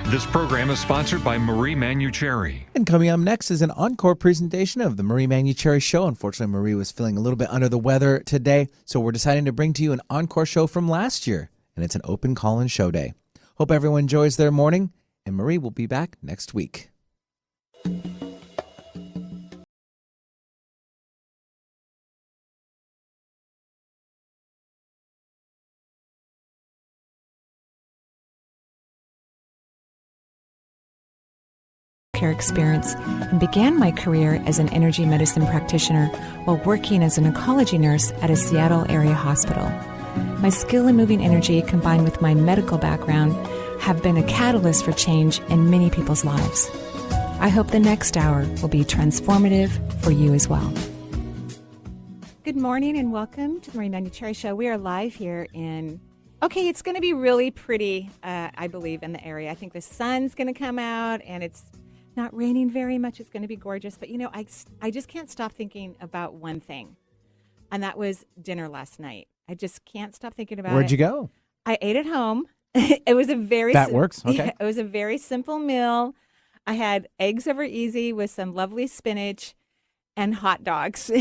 This program is sponsored by Marie Manuchehri. And coming up next is an encore presentation of the Marie Manuchehri Show. Unfortunately, Marie was feeling a little bit under the weather today, so we're deciding to bring to you an encore show from last year, and it's an open call-in show day. Hope everyone enjoys their morning, and Marie will be back next week. Care experience and began my career as an energy medicine practitioner while working as an oncology nurse at a Seattle area hospital. My skill in moving energy combined with my medical background have been a catalyst for change in many people's lives. I hope the next hour will be transformative for you as well. Good morning and welcome to the Marie Manuchehri Show. We are live here in it's going to be really pretty, I believe, in the area. I think the sun's going to come out and it's not raining very much. It's going to be gorgeous. But, I just can't stop thinking about one thing, and that was dinner last night. I just can't stop thinking about it. Where'd you go? I ate at home. It was a very... That works? Okay. Yeah, it was a very simple meal. I had eggs over easy with some lovely spinach and hot dogs.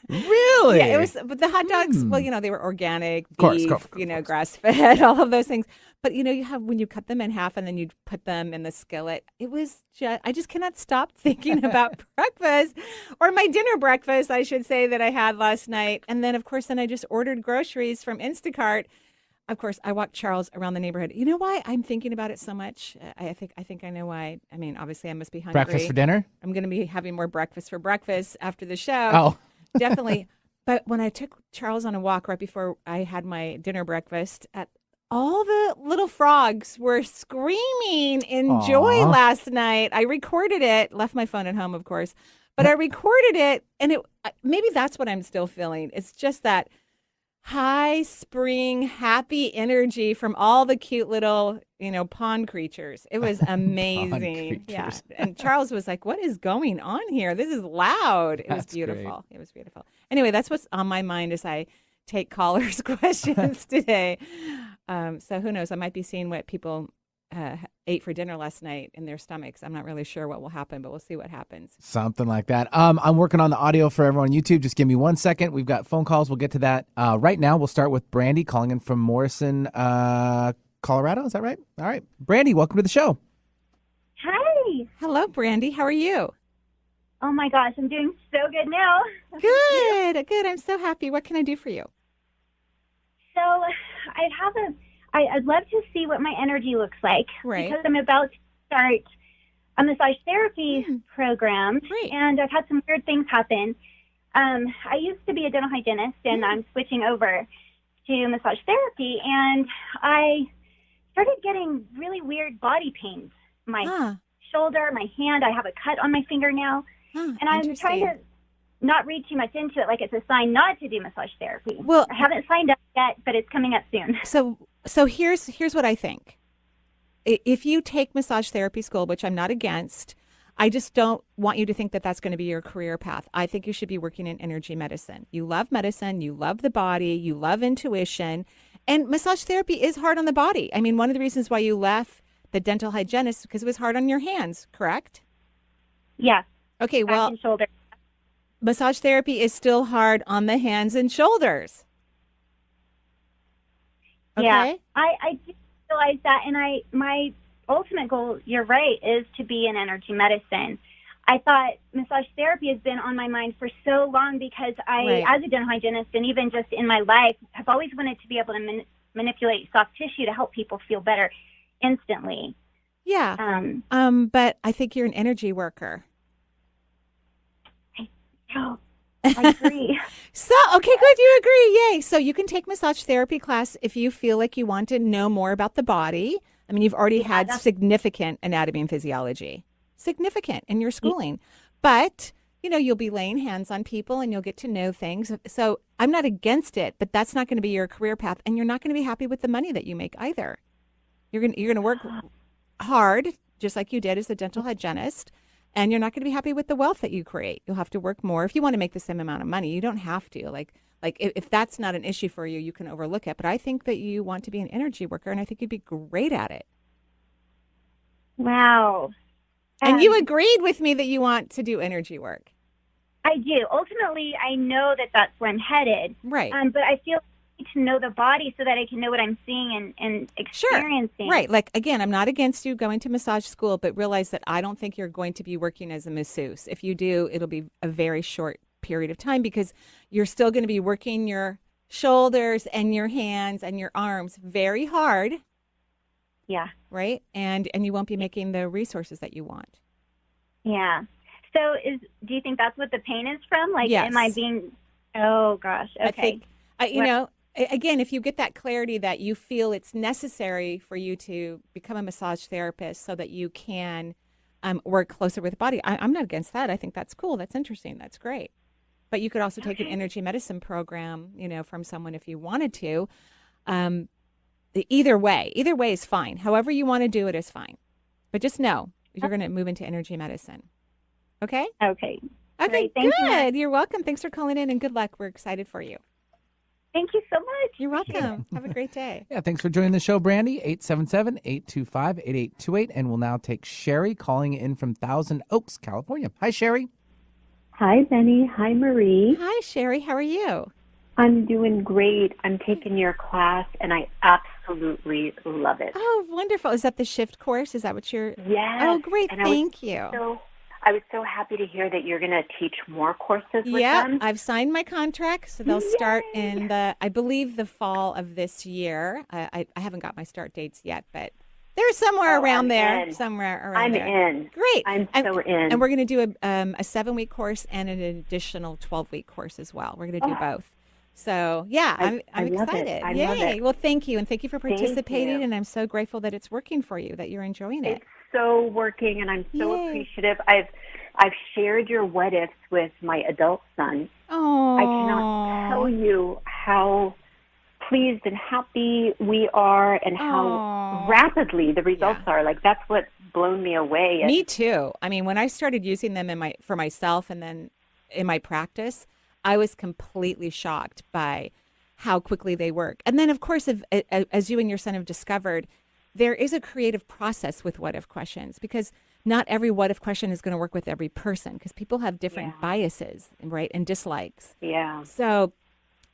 Really? Yeah, it was. But the hot dogs, well, they were organic, beef, Of course. grass-fed, all of those things. But, you have, when you cut them in half and then you put them in the skillet, it was just, I just cannot stop thinking about breakfast, or my dinner breakfast, I should say, that I had last night. And then, of course, I just ordered groceries from Instacart. Of course, I walked Charles around the neighborhood. You know why I'm thinking about it so much? I think I know why. I mean, obviously, I must be hungry. Breakfast for dinner? I'm going to be having more breakfast for breakfast after the show. Oh. Definitely. But when I took Charles on a walk right before I had my dinner breakfast, all the little frogs were screaming in joy last night. I recorded it, left my phone at home, of course, but I recorded it, and maybe that's what I'm still feeling. It's just that high spring, happy energy from all the cute little, pond creatures. It was amazing. Yeah. And Charles was like, what is going on here? This is loud. It was beautiful. Great. It was beautiful. Anyway, that's what's on my mind as I take callers' questions today. So who knows? I might be seeing what people ate for dinner last night in their stomachs. I'm not really sure what will happen, but we'll see what happens. Something like that. I'm working on the audio for everyone on YouTube. Just give me 1 second. We've got phone calls. We'll get to that. Right now, we'll start with Brandy calling in from Morrison, Colorado. Is that right? All right. Brandy, welcome to the show. Hi. Hello, Brandy. How are you? Oh, my gosh. I'm doing so good now. Good. Good. I'm so happy. What can I do for you? So I'd love to see what my energy looks like. Right. Because I'm about to start a massage therapy program. Right. And I've had some weird things happen. I used to be a dental hygienist, and I'm switching over to massage therapy. And I started getting really weird body pains. My shoulder, my hand, I have a cut on my finger now. And I'm trying to not read too much into it, like it's a sign not to do massage therapy. Well, I haven't signed up yet, but it's coming up soon. So here's what I think. If you take massage therapy school, which I'm not against, I just don't want you to think that that's going to be your career path. I think you should be working in energy medicine. You love medicine, you love the body, you love intuition, and massage therapy is hard on the body. I mean, one of the reasons why you left the dental hygienist is because it was hard on your hands, correct? Yeah. Okay, back and shoulder. Massage therapy is still hard on the hands and shoulders. Okay? Yeah, I do realize that, and my ultimate goal, you're right, is to be in energy medicine. I thought massage therapy has been on my mind for so long because as a dental hygienist and even just in my life, have always wanted to be able to manipulate soft tissue to help people feel better instantly. Yeah, but I think you're an energy worker. I agree. Okay, good. You agree. Yay. So you can take massage therapy class if you feel like you want to know more about the body. I mean, you've already had significant anatomy and physiology, significant in your schooling. But, you'll be laying hands on people and you'll get to know things. So I'm not against it, but that's not going to be your career path. And you're not going to be happy with the money that you make either. You're going to work hard, just like you did as a dental hygienist. And you're not going to be happy with the wealth that you create. You'll have to work more. If you want to make the same amount of money, you don't have to. Like if that's not an issue for you, you can overlook it. But I think that you want to be an energy worker, and I think you'd be great at it. Wow. And you agreed with me that you want to do energy work. I do. Ultimately, I know that that's where I'm headed. Right. But I feel I need to know the body so that I can know what I'm seeing and experiencing. Sure. Right. Like, again, I'm not against you going to massage school, but realize that I don't think you're going to be working as a masseuse. If you do, it'll be a very short period of time because you're still going to be working your shoulders and your hands and your arms very hard. Yeah. Right. And you won't be making the resources that you want. Yeah. So do you think that's what the pain is from? Like, yes. Am I being, oh gosh. Okay. I think, again, if you get that clarity that you feel it's necessary for you to become a massage therapist so that you can work closer with the body, I'm not against that. I think that's cool. That's interesting. That's great. But you could also take an energy medicine program, from someone if you wanted to. Either way is fine. However you want to do it is fine. But just know you're going to move into energy medicine. Okay? Okay. Okay, Great. Thank good. You're welcome. Thanks for calling in and good luck. We're excited for you. Thank you so much. You're welcome. Have a great day. Yeah, thanks for joining the show, Brandy. 877-825-8828. And we'll now take Sherry calling in from Thousand Oaks, California. Hi, Sherry. Hi, Benny. Hi, Marie. Hi, Sherry. How are you? I'm doing great. I'm taking your class, and I absolutely love it. Oh, wonderful. Is that the shift course? Is that what you're... Yes. Oh, great. And Thank you. I was so happy to hear that you're going to teach more courses with Yeah, them. I've signed my contract, so they'll start in I believe, the fall of this year. I haven't got my start dates yet, but they're somewhere around there. In. Somewhere around I'm there. in. Great. I'm so in. And we're going to do a 7-week course and an additional 12-week course as well. We're going to do both. So, yeah, I'm excited. I Yay. love it. Well, thank you. And thank you for participating. you. And I'm so grateful that it's working for you, that you're enjoying it. It's so working, and I'm so Yay. appreciative. I've shared your what ifs with my adult son. Oh, I cannot tell you how pleased and happy we are and how rapidly the results are. Like, that's what's blown me away. Me too. I mean, when I started using them for myself and then in my practice, I was completely shocked by how quickly they work. And then, of course, as you and your son have discovered, there is a creative process with what if questions because not every what if question is going to work with every person because people have different biases, right, and dislikes. Yeah. So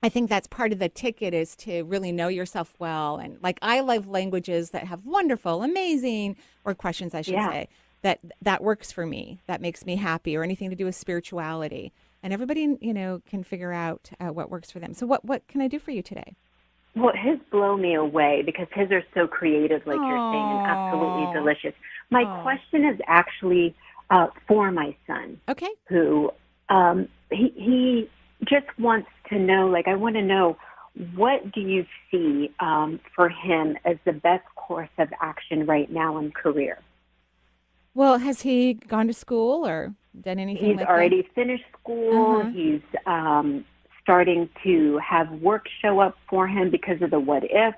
I think that's part of the ticket is to really know yourself well. And like I love languages that have wonderful, amazing, or questions, I should say, that works for me, that makes me happy, or anything to do with spirituality. And everybody, can figure out what works for them. So what can I do for you today? Well, his blow me away because his are so creative, like you're saying, and absolutely delicious. My question is actually for my son. Okay. Who he just wants to know, like, I want to know, what do you see for him as the best course of action right now in career? Well, has he gone to school or done anything He's already finished school. He's starting to have work show up for him because of the what if,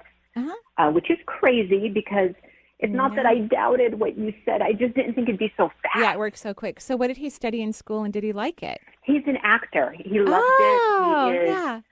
which is crazy because it's not that I doubted what you said. I just didn't think it'd be so fast. Yeah, it works so quick. So what did he study in school and did he like it? He's an actor. He loved it. He is,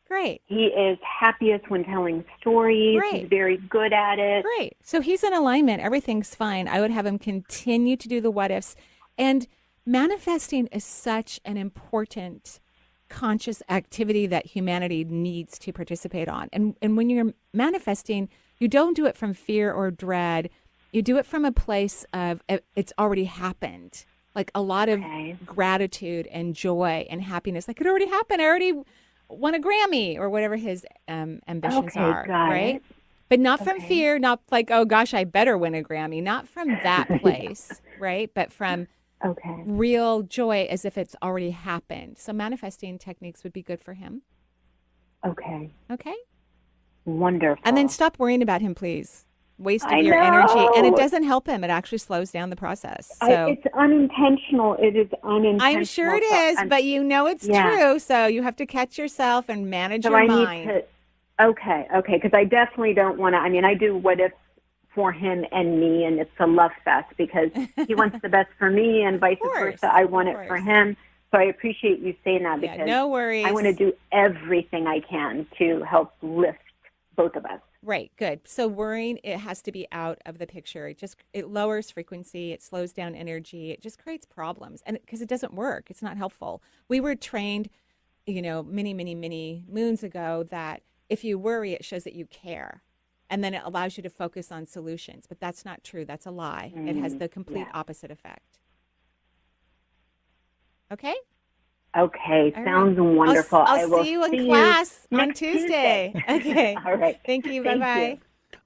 great. He is happiest when telling stories. Great. He's very good at it. Great. So he's in alignment. Everything's fine. I would have him continue to do the what ifs. And manifesting is such an important conscious activity that humanity needs to participate on. And when you're manifesting, you don't do it from fear or dread. You do it from a place of it's already happened. Like a lot of gratitude and joy and happiness. Like it already happened. I already won a Grammy or whatever his ambitions are. Right? But not from fear, not like, oh gosh, I better win a Grammy. Not from that place, right? But from real joy as if it's already happened. So manifesting techniques would be good for him. Okay? Wonderful. And then stop worrying about him, please. Waste of your energy. And it doesn't help him. It actually slows down the process. So it's unintentional. It is unintentional. I'm sure it is, but it's true. So you have to catch yourself and manage your mind. Because I definitely don't want to. I mean, I do what if for him and me, and it's a love fest because he wants the best for me and vice versa. I want it for him. So I appreciate you saying that because no worries. I want to do everything I can to help lift both of us. Right. Good. So worrying, it has to be out of the picture. It lowers frequency. It slows down energy. It just creates problems. And because it doesn't work, it's not helpful. We were trained, many, many, many moons ago that if you worry, it shows that you care. And then it allows you to focus on solutions. But that's not true. That's a lie. It has the complete opposite effect. Okay? Okay, All sounds right. wonderful. I'll see you in class on next Tuesday. Okay. All right. Thank you. Thank Bye-bye. you.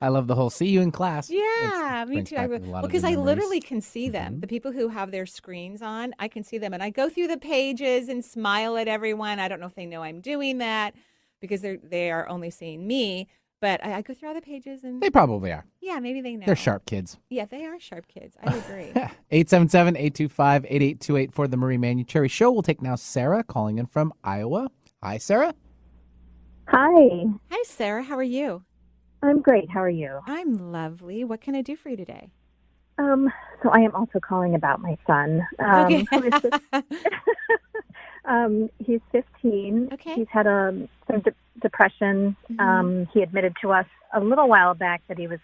I love the whole see you in class. Yeah, me brings too. back a lot of Because good I memories. literally can see them. The people who have their screens on, I can see them. And I go through the pages and smile at everyone. I don't know if they know I'm doing that because they are only seeing me. But I go through all the pages and They probably are. yeah, maybe they know. They're sharp kids. Yeah, they are sharp kids. I agree. 877-825-8828 for the Marie Manuchehri Show. We'll take now Sarah calling in from Iowa. Hi, Sarah. Hi, Hi, Sarah. How are you? I'm great. How are you? I'm lovely. What can I do for you today? So I am also calling about my son. Okay. He's 15. Okay. He's had some depression. He admitted to us a little while back that he was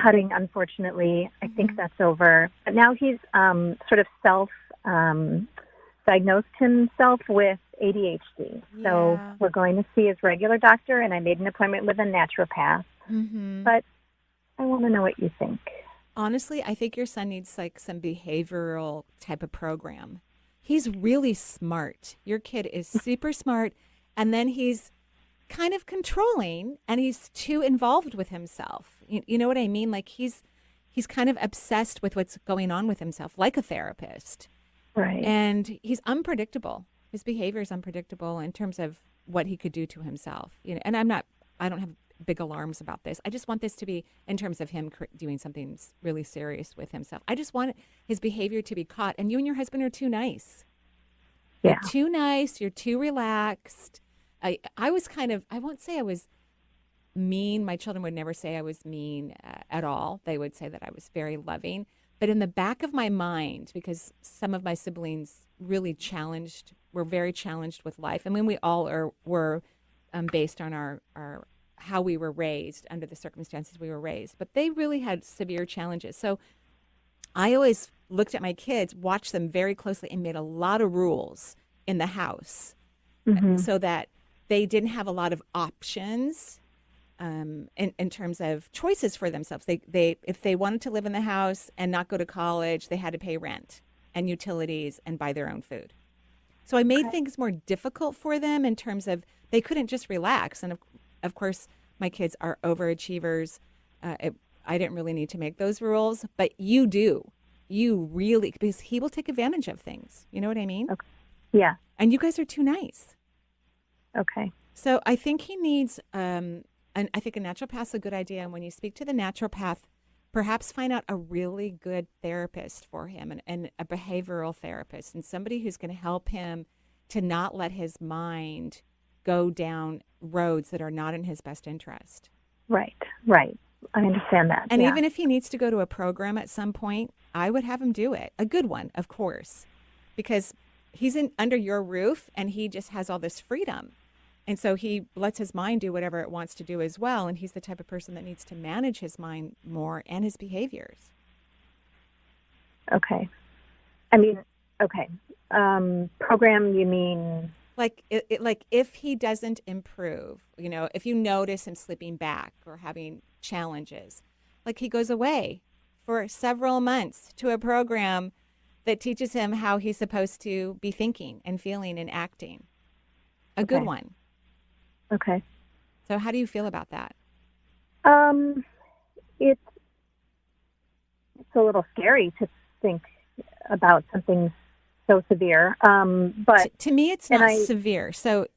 cutting, unfortunately. I think that's over. But now he's sort of diagnosed himself with ADHD. So Yeah. we're going to see his regular doctor, and I made an appointment with a naturopath. But I want to know what you think. Honestly, I think your son needs like some behavioral type of program. He's really smart. Your kid is super smart, and then he's kind of controlling, and he's too involved with himself. You know what I mean? Like he's kind of obsessed with what's going on with himself, like a therapist. Right. And he's unpredictable. His behavior is unpredictable in terms of what he could do to himself. And I don't have big alarms about this. I just want this to be in terms of him doing something really serious with himself. I just want his behavior to be caught. And you and your husband are too nice. Yeah. You're too nice. You're too relaxed. I won't say I was mean. My children would never say I was mean at all. They would say that I was very loving. But in the back of my mind, because some of my siblings really were very challenged with life. I mean, we all were based on our how we were raised, under the circumstances we were raised. But they really had severe challenges. So I always looked at my kids, watched them very closely, and made a lot of rules in the house so that they didn't have a lot of options in terms of choices for themselves. They if they wanted to live in the house and not go to college, they had to pay rent and utilities and buy their own food. So I made things more difficult for them in terms of they couldn't just relax. And of course, my kids are overachievers. I didn't really need to make those rules, but you do. You really, because he will take advantage of things. You know what I mean? Okay. Yeah. And you guys are too nice. Okay. So I think he needs, and I think a naturopath's a good idea. And when you speak to the naturopath, perhaps find out a really good therapist for him and a behavioral therapist and somebody who's going to help him to not let his mind go down roads that are not in his best interest. Right. I understand that. And yeah. even if he needs to go to a program at some point, I would have him do it. A good one, of course, because he's under your roof and he just has all this freedom. And so he lets his mind do whatever it wants to do as well. And he's the type of person that needs to manage his mind more and his behaviors. Okay. I mean, okay. Program, you mean? Like if he doesn't improve, if you notice him slipping back or having challenges, like he goes away for several months to a program that teaches him how he's supposed to be thinking and feeling and acting. A good one. Okay. So how do you feel about that? It's a little scary to think about something so severe. But to me, it's not severe. So,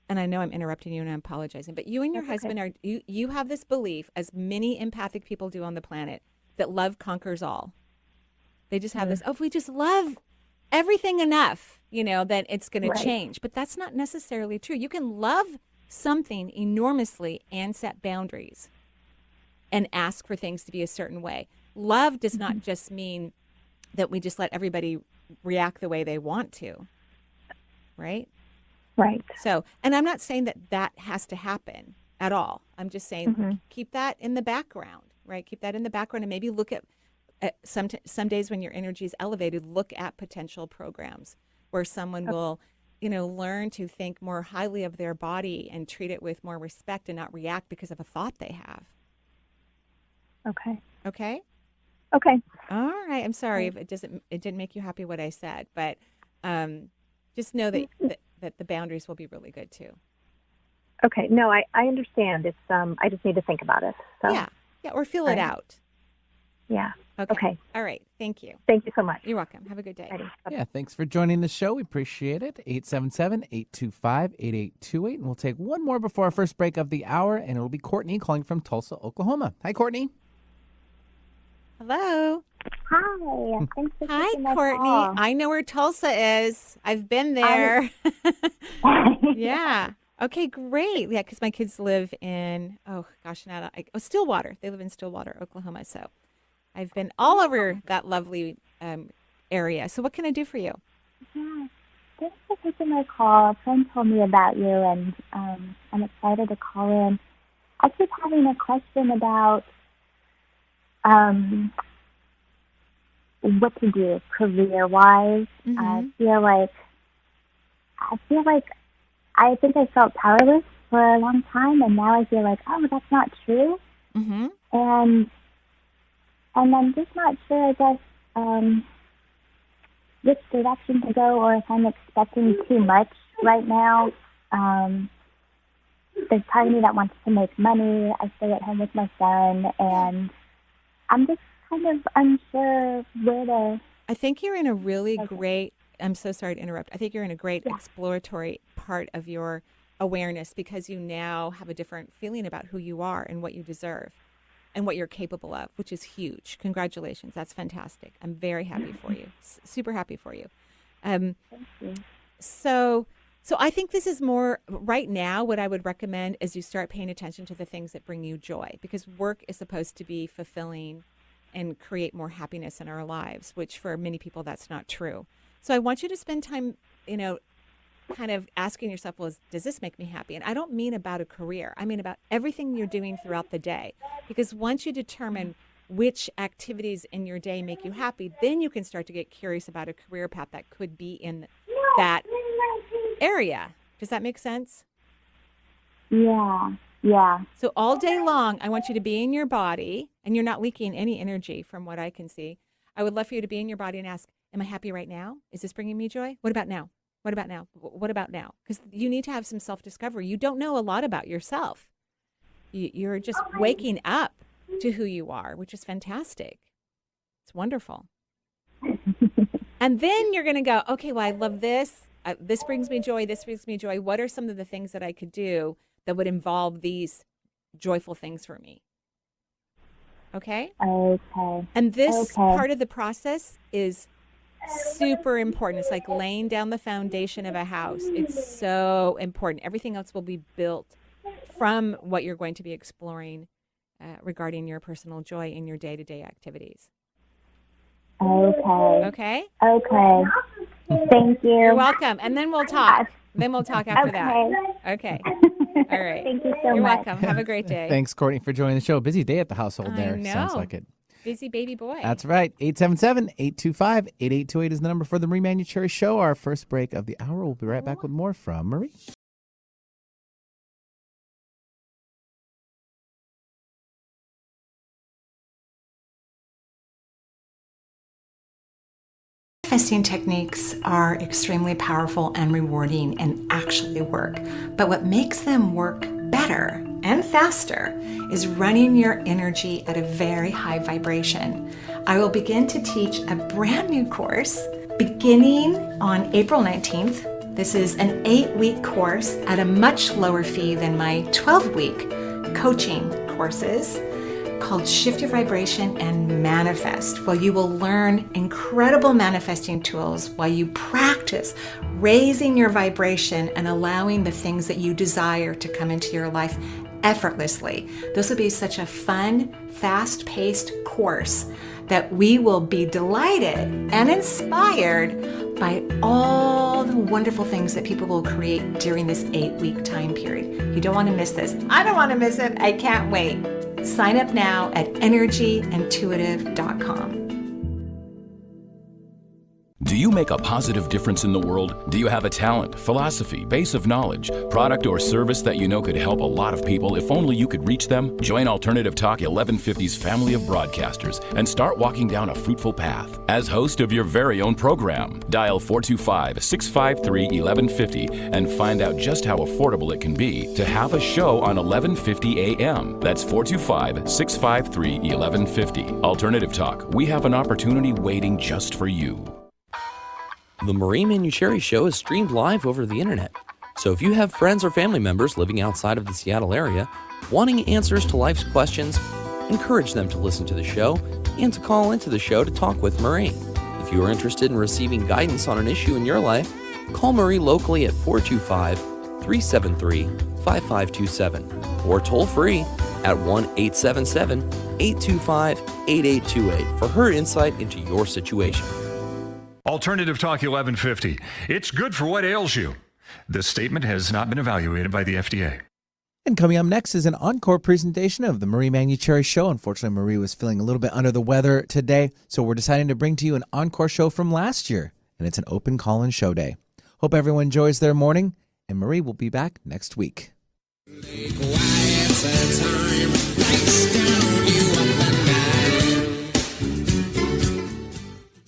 and I know I'm interrupting you and I'm apologizing, but you and your husband you have this belief, as many empathic people do on the planet, that love conquers all. They just have this, if we just love everything enough, then it's going to change. But that's not necessarily true. You can love something enormously and set boundaries and ask for things to be a certain way. Love does not just mean that we just let everybody react the way they want to, right? Right. So, and I'm not saying that has to happen. at all. I'm just saying keep that in the background, right? Keep that in the background, and maybe look at some days when your energy is elevated, look at potential programs where someone will, learn to think more highly of their body and treat it with more respect and not react because of a thought they have. Okay. Okay? Okay. All right. I'm sorry if it didn't make you happy what I said, but just know that the boundaries will be really good too. Okay. No, I understand. It's I just need to think about it. So. Yeah, or feel it out. Yeah. Okay. All right. Thank you. Thank you so much. You're welcome. Have a good day. Yeah, thanks for joining the show. We appreciate it. 877-825-8828. And we'll take one more before our first break of the hour, and it'll be Courtney calling from Tulsa, Oklahoma. Hi, Courtney. Hello. Hi. Thanks for taking my Courtney. call. I know where Tulsa is. I've been there. Yeah. Okay, great. Yeah, because my kids live in, Stillwater. They live in Stillwater, Oklahoma. So I've been all over that lovely area. So what can I do for you? Yeah. Thanks for taking my call. A friend told me about you, and I'm excited to call in. I keep having a question about what to do career-wise. I feel like I think I felt powerless for a long time, and now I feel like, oh, that's not true. Mm-hmm. And I'm just not sure, I guess, which direction to go, or if I'm expecting too much right now. There's part of me that wants to make money. I stay at home with my son, and I'm just kind of unsure where to... I think you're in a really great, I'm so sorry to interrupt. I think you're in a great exploratory part of your awareness, because you now have a different feeling about who you are and what you deserve and what you're capable of, which is huge. Congratulations. That's fantastic. I'm very happy for you. Super happy for you. Thank you. So I think this is more right now. What I would recommend is you start paying attention to the things that bring you joy, because work is supposed to be fulfilling and create more happiness in our lives, which for many people, that's not true. So I want you to spend time, kind of asking yourself, well, does this make me happy? And I don't mean about a career. I mean about everything you're doing throughout the day. Because once you determine which activities in your day make you happy, then you can start to get curious about a career path that could be in that area. Does that make sense? Yeah. So all day long, I want you to be in your body, and you're not leaking any energy from what I can see. I would love for you to be in your body and ask, am I happy right now? Is this bringing me joy? What about now? What about now? What about now? Because you need to have some self-discovery. You don't know a lot about yourself. You're just waking up to who you are, which is fantastic. It's wonderful. And then you're going to go, okay, well, I love this. This brings me joy. This brings me joy. What are some of the things that I could do that would involve these joyful things for me? Okay? Okay. And this part of the process is super important. It's like laying down the foundation of a house. It's so important. Everything else will be built from what you're going to be exploring regarding your personal joy in your day-to-day activities. Okay. Okay? Thank you. You're welcome. And then we'll talk. After that. Okay. All right. Thank you so You're much. welcome. Have a great day. Thanks, Courtney, for joining the show. Busy day at the household I there. know. Sounds like it. Busy baby boy. That's right. 877-825-8828 is the number for the Marie Manuchehri Show. Our first break of the hour. We'll be right back with more from Marie. Manifesting techniques are extremely powerful and rewarding and actually work. But what makes them work better and faster is running your energy at a very high vibration. I will begin to teach a brand new course beginning on April 19th. This is an 8-week course at a much lower fee than my 12-week coaching courses, called Shift Your Vibration and Manifest, where you will learn incredible manifesting tools while you practice raising your vibration and allowing the things that you desire to come into your life effortlessly. This will be such a fun, fast-paced course that we will be delighted and inspired by all the wonderful things that people will create during this 8-week time period. You don't want to miss this. I don't want to miss it. I can't wait. Sign up now at energyintuitive.com. Do you make a positive difference in the world? Do you have a talent, philosophy, base of knowledge, product or service that you know could help a lot of people if only you could reach them? Join Alternative Talk 1150's family of broadcasters and start walking down a fruitful path. As host of your very own program, dial 425-653-1150 and find out just how affordable it can be to have a show on 1150 AM. That's 425-653-1150. Alternative Talk, we have an opportunity waiting just for you. The Marie Manuchehri Show is streamed live over the internet. So if you have friends or family members living outside of the Seattle area, wanting answers to life's questions, encourage them to listen to the show and to call into the show to talk with Marie. If you are interested in receiving guidance on an issue in your life, call Marie locally at 425-373-5527 or toll free at 1-877-825-8828 for her insight into your situation. Alternative Talk 1150. It's good for what ails you. This statement has not been evaluated by the FDA. And coming up next is an encore presentation of the Marie Manuchehri Show. Unfortunately, Marie was feeling a little bit under the weather today, so we're deciding to bring to you an encore show from last year, and it's an open call-in show day. Hope everyone enjoys their morning, and Marie will be back next week.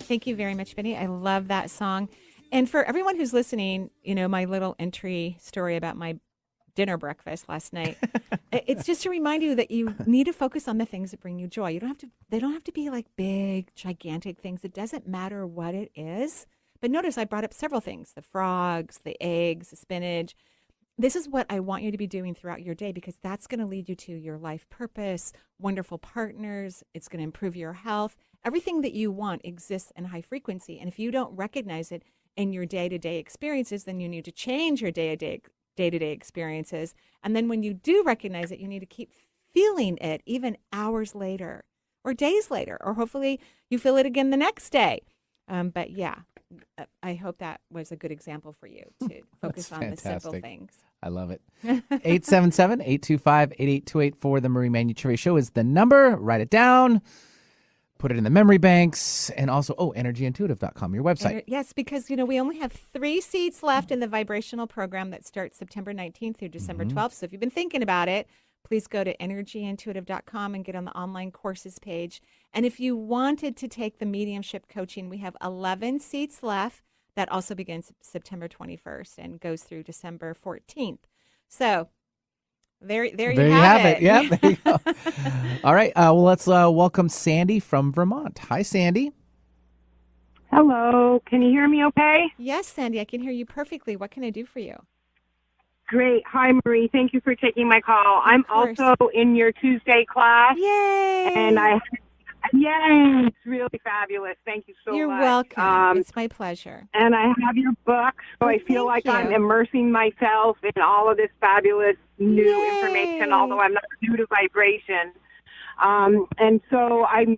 Thank you very much, Benny. I love that song. And for everyone who's listening, you know, my little entry story about my dinner breakfast last night, it's just to remind you that you need to focus on the things that bring you joy. They don't have to be like big, gigantic things. It doesn't matter what it is. But notice I brought up several things: the frogs, the eggs, the spinach. This is what I want you to be doing throughout your day, because that's going to lead you to your life purpose, wonderful partners. It's going to improve your health. Everything that you want exists in high frequency. And if you don't recognize it in your day-to-day experiences, then you need to change your day-to-day experiences. And then when you do recognize it, you need to keep feeling it even hours later or days later, or hopefully you feel it again the next day. But yeah, I hope that was a good example for you to focus on the simple things. I love it. 877-825-8828 for the Marie Manuchehri Show is the number. Write it down. Put it in the memory banks, and also, energyintuitive.com, your website. Yes, because, you know, we only have 3 seats left in the vibrational program that starts September 19th through December 12th. So if you've been thinking about it, please go to energyintuitive.com and get on the online courses page. And if you wanted to take the mediumship coaching, we have 11 seats left. That also begins September 21st and goes through December 14th. So there you have it. Yeah, there you go. All right. Well, let's welcome Sandy from Vermont. Hi, Sandy. Hello. Can you hear me okay? Yes, Sandy, I can hear you perfectly. What can I do for you? Great. Hi, Marie. Thank you for taking my call. I'm also in your Tuesday class. Yay! And yay! It's really fabulous. Thank you so much. You're welcome. It's my pleasure. And I have your book, so I feel like I'm immersing myself in all of this fabulous new information, although I'm not new to vibration. And so I'm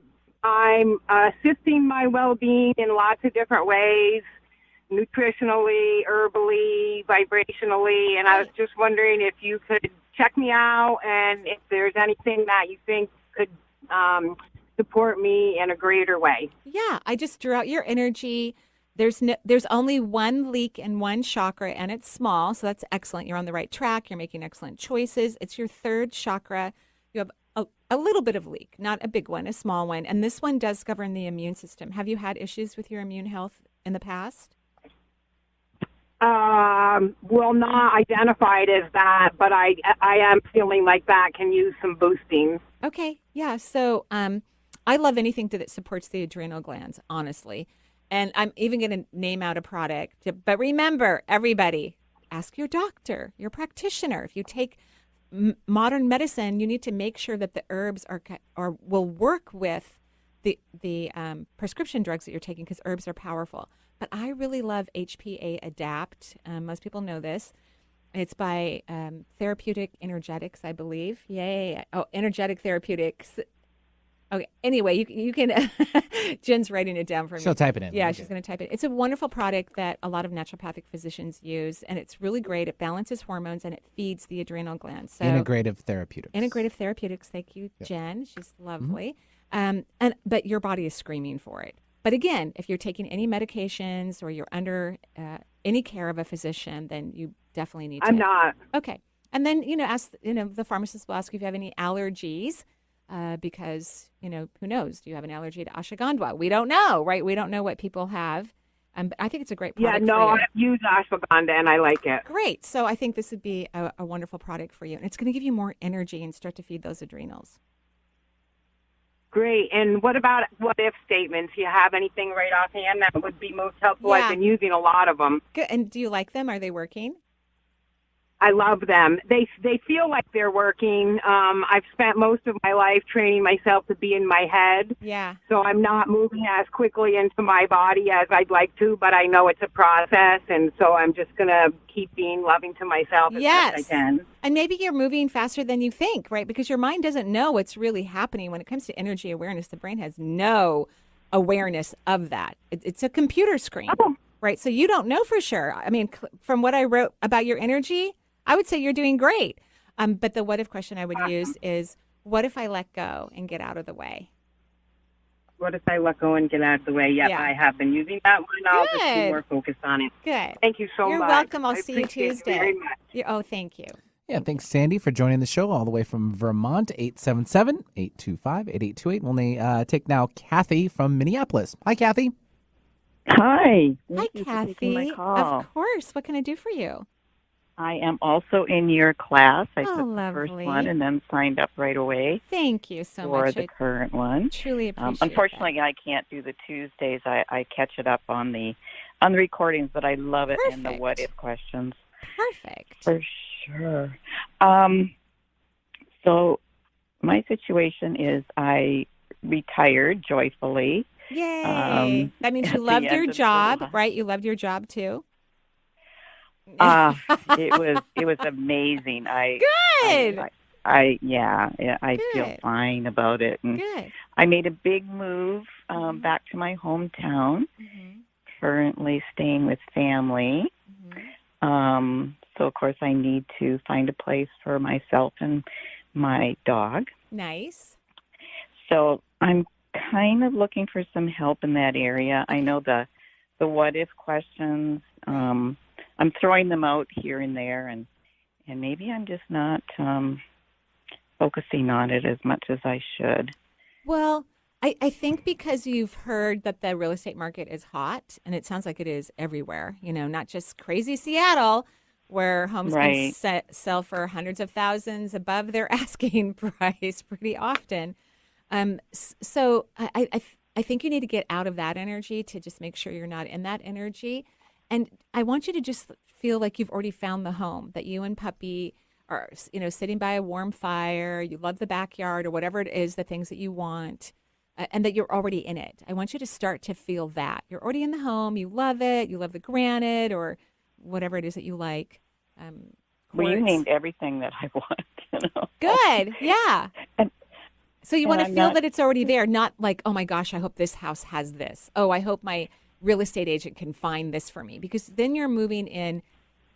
assisting my well-being in lots of different ways, nutritionally, herbally, vibrationally, and I was just wondering if you could check me out and if there's anything that you think could support me in a greater way. Yeah, I just drew out your energy. There's only one leak in one chakra, and it's small, so that's excellent. You're on the right track. You're making excellent choices. It's your 3rd chakra. You have a little bit of leak, not a big one, a small one, and this one does govern the immune system. Have you had issues with your immune health in the past? Well, not identified as that, but I am feeling like that can use some boosting. Okay, yeah. So I love anything that supports the adrenal glands, honestly. And I'm even going to name out a product. But remember, everybody, ask your doctor, your practitioner. If you take modern medicine, you need to make sure that the herbs will work with the prescription drugs that you're taking, because herbs are powerful. But I really love HPA Adapt. Most people know this. It's by Therapeutic Energetics, I believe. Yay. Oh, Energetic Therapeutics. Okay. Anyway, you can. Jen's writing it down for me. She'll type it in. Yeah, Okay. she's going to type it. It's a wonderful product that a lot of naturopathic physicians use, and it's really great. It balances hormones and it feeds the adrenal glands. So Integrative therapeutics. Integrative therapeutics. Thank you, Jen. She's lovely. But your body is screaming for it. But again, if you're taking any medications or you're under any care of a physician, then you definitely need to. I'm not. Okay. And then, ask, the pharmacist will ask you if you have any allergies. Because, who knows? Do you have an allergy to ashwagandha? We don't know, right? We don't know what people have. But I think it's a great product for you. I've used ashwagandha and I like it. Great. So I think this would be a wonderful product for you. And it's going to give you more energy and start to feed those adrenals. Great. And what about what-if statements? Do you have anything right offhand that would be most helpful? Yeah. I've been using a lot of them. Good. And do you like them? Are they working? I love them. They feel like they're working. I've spent most of my life training myself to be in my head. Yeah. So I'm not moving as quickly into my body as I'd like to, but I know it's a process, and so I'm just going to keep being loving to myself as best I can. And maybe you're moving faster than you think, right? Because your mind doesn't know what's really happening. When it comes to energy awareness, the brain has no awareness of that. It's a computer screen, right? So you don't know for sure. I mean, from what I wrote about your energy, I would say you're doing great. But the what if question I would use is, what if I let go and get out of the way? What if I let go and get out of the way? Yep, Yeah. I have been using that one. I'll just be Good. more focused on it. Good. Thank you so much. You're welcome. I'll I see you appreciate it Tuesday. very much. Oh, thank you. Yeah, thanks, Sandy, for joining the show all the way from Vermont, 877-825-8828. We'll take now Kathy from Minneapolis. Hi, Kathy. Hi. Hi, Thank you for taking my Kathy. call. Of course. What can I do for you? I am also in your class. I Oh, took the first lovely. one and then signed up right away Thank you so for much. the current one. Truly appreciate Unfortunately, I can't do the Tuesdays. I catch it up on the recordings, but I love it and the Perfect. what if questions. Perfect. For sure. So my situation is I retired joyfully. Yay. That means at you the loved end your of job, July. right? You loved your job too. It was amazing. Good. I feel Good. fine about it. And Good. I made a big move back to my hometown. Mm-hmm. Currently staying with family. So of course I need to find a place for myself and my dog. Nice. So I'm kind of looking for some help in that area. I know the what if questions. I'm throwing them out here and there, and maybe I'm just not focusing on it as much as I should. Well, I think because you've heard that the real estate market is hot, and it sounds like it is everywhere, not just crazy Seattle, where homes Right. can sell for hundreds of thousands above their asking price pretty often. So I think you need to get out of that energy to just make sure you're not in that energy. And I want you to just feel like you've already found the home, that you and puppy are, sitting by a warm fire, you love the backyard or whatever it is, the things that you want, and that you're already in it. I want you to start to feel that. You're already in the home, you love it, you love the granite or whatever it is that you like. Well, you quartz. named everything that I want. Good, yeah. And- So you want to I'm feel not- that it's already there, not like, oh my gosh, I hope this house has this. Oh, I hope my real estate agent can find this for me, because then you're moving in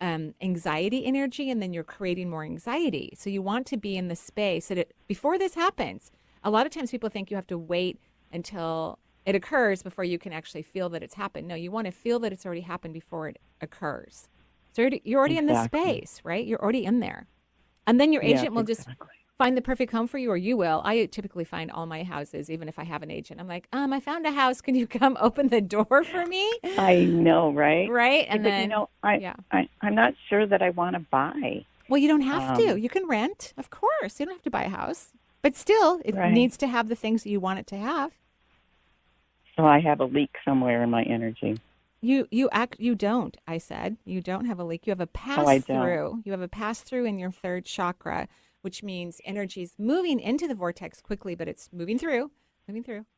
anxiety energy, and then you're creating more anxiety. So you want to be in the space that before this happens. A lot of times people think you have to wait until it occurs before you can actually feel that it's happened. No, you want to feel that it's already happened before it occurs. So you're already in the space, right? You're already in there. And then your agent will just find the perfect home for you, or you will. I typically find all my houses, even if I have an agent. I'm like, I found a house. Can you come open the door for me? I know, right? Right? And Because, then, I'm not sure that I want to buy. Well, you don't have to. You can rent, of course. You don't have to buy a house. But still, it Right. needs to have the things that you want it to have. So I have a leak somewhere in my energy. You don't, I said. You don't have a leak. You have a pass I through. don't. You have a pass through in your third chakra, which means energy's moving into the vortex quickly, but it's moving through,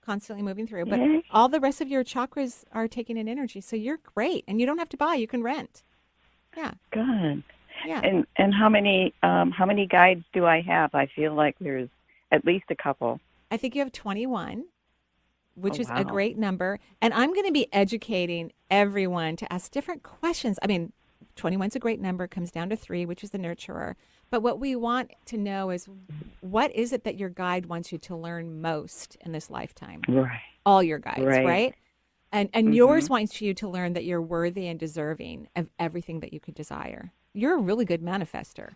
constantly moving through. But Yay. all the rest of your chakras are taking in energy. So you're great. And you don't have to buy. You can rent. Yeah. Good. Yeah. And how many guides do I have? I feel like there's at least a couple. I think you have 21, which is wow. a great number. And I'm going to be educating everyone to ask different questions. I mean, 21 is a great number. It comes down to 3, which is the nurturer. But what we want to know is, what is it that your guide wants you to learn most in this lifetime? Right. All your guides, right? And yours wants you to learn that you're worthy and deserving of everything that you could desire. You're a really good manifester.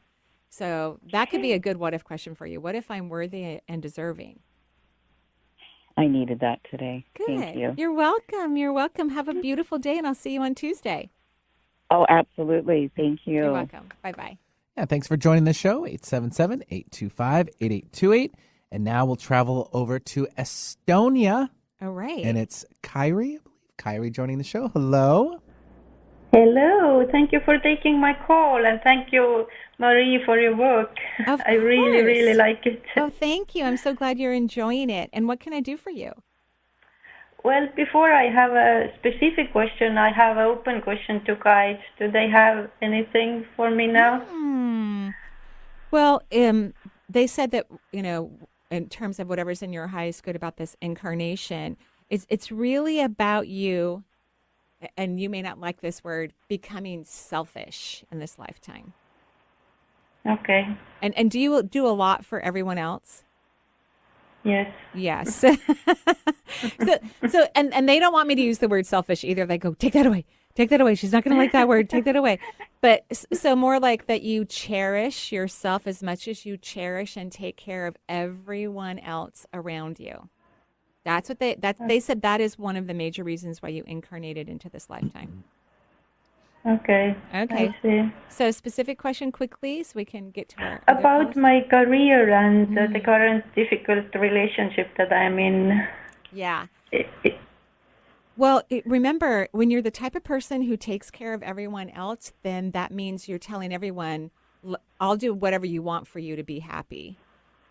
So that could be a good what if question for you. What if I'm worthy and deserving? I needed that today. Good. Thank you. You're welcome. You're welcome. Have a beautiful day, and I'll see you on Tuesday. Oh, absolutely. Thank you. You're welcome. Bye-bye. Yeah, thanks for joining the show, 877-825-8828. And now we'll travel over to Estonia. All right. And it's Kyrie, I believe. Kyrie joining the show. Hello. Hello. Thank you for taking my call, and thank you, Marie, for your work. I really, really like it. Oh, thank you. I'm so glad you're enjoying it. And what can I do for you? Well, before I have a specific question, I have an open question to guides. Do they have anything for me now? Well, they said that, in terms of whatever's in your highest good about this incarnation, it's really about you, and you may not like this word, becoming selfish in this lifetime. Okay. And do you do a lot for everyone else? Yes. Yes. so they don't want me to use the word selfish either. They go, take that away. Take that away. She's not going to like that word. Take that away. But so more like that you cherish yourself as much as you cherish and take care of everyone else around you. That's what they said. That is one of the major reasons why you incarnated into this lifetime. Okay. Okay. I see. So specific question quickly so we can get to our About my career and the current difficult relationship that I'm in. Yeah. Well, remember, when you're the type of person who takes care of everyone else, then that means you're telling everyone, I'll do whatever you want for you to be happy.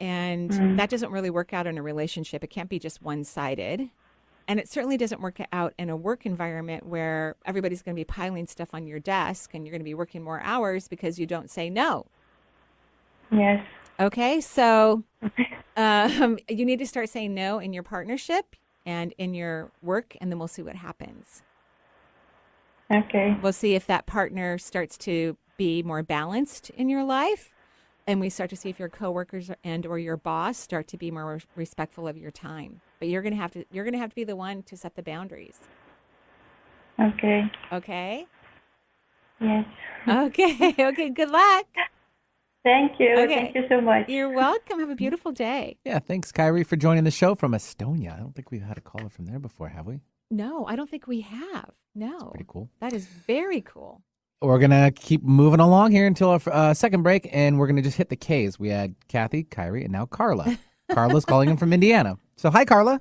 And that doesn't really work out in a relationship. It can't be just one-sided. And it certainly doesn't work out in a work environment where everybody's going to be piling stuff on your desk and you're going to be working more hours because you don't say no. Yes. Okay, so you need to start saying no in your partnership and in your work, and then we'll see what happens. Okay. We'll see if that partner starts to be more balanced in your life, and we start to see if your coworkers and or your boss start to be more respectful of your time. But you're gonna have to be the one to set the boundaries. Okay. Okay. Yes. Okay. Okay. Good luck. Thank you. Okay. Thank you so much. You're welcome. Have a beautiful day. Yeah, thanks, Kyrie, for joining the show from Estonia. I don't think we've had a caller from there before, have we? No, I don't think we have. No. That's pretty cool. That is very cool. We're going to keep moving along here until our second break, and we're going to just hit the Ks. We had Kathy, Kyrie, and now Carla. Carla's calling in from Indiana. So, hi, Carla.